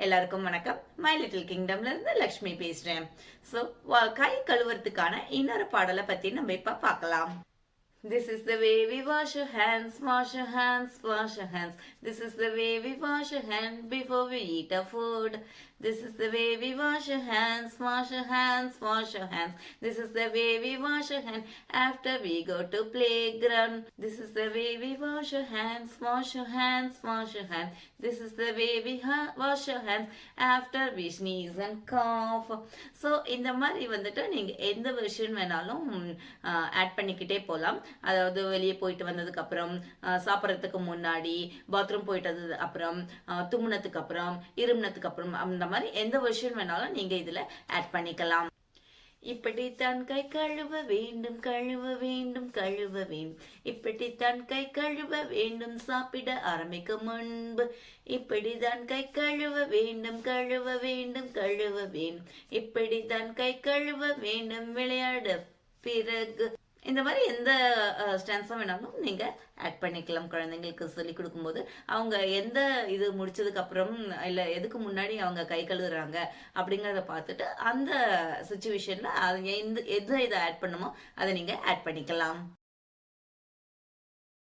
எல்லாருக்கும் வணக்கம். My little கிங்டம்ல இருந்து லக்ஷ்மி பேசுறேன். சோ கை கழுவுறதுக்கான இன்னொரு பாடலை பத்தி நம்ம இப்ப பார்க்கலாம். This is the way we wash your hands, wash your hands, wash your hands. This is the way we wash your hands before we eat our food. This is the way we wash your hands, wash your hands, wash your hands. This is the way we wash your hands after we go to playground. This is the way we wash your hands, wash your hands, wash your hands. This is the way we wash your hands after we sneeze and cough. So இந்த மாதிரி வந்துட்டு நீங்க எந்த version வேணாலும் add பண்ணிக்கிட்டே போகலாம். அதாவது வெளியே போயிட்டு வந்ததுக்கு அப்புறம், சாப்பிட்றதுக்கு முன்னாடி, பாத்ரூம் போயிட்டது அப்புறம், தும்முனதுக்கு அப்புறம், இருமுனதுக்கு அப்புறம், அந்த மாதிரி எந்த வெர்ஷன் வேணாலும் நீங்க இதுல ஆட் பண்ணிக்கலாம். இப்படித்தான் கை கழுவ வேண்டும், கழுவ வேண்டும், கழுவ வேண்டும். இப்படித்தான் கை கழுவ வேண்டும் சாப்பிட ஆரம்பிக்கும் முன்பு. இப்படித்தான் கை கழுவ வேண்டும், கழுவ வேண்டும், கழுவ வேண்டும். இப்படித்தான் கை கழுவ வேண்டும் விளையாட பிறகு. இந்த மாதிரி எந்த ஸ்டான்ஸும் வேணாலும் நீங்க ஆட் பண்ணிக்கலாம். குழந்தைங்களுக்கு சொல்லி கொடுக்கும்போது அவங்க எந்த இது முடிச்சதுக்கு அப்புறம் இல்ல எதுக்கு முன்னாடி அவங்க கை கழுவுறாங்க அப்படிங்கறத பார்த்துட்டு அந்த சுச்சுவேஷன்ல எந்த இதை ஆட் பண்ணுமோ அதை நீங்க ஆட் பண்ணிக்கலாம்.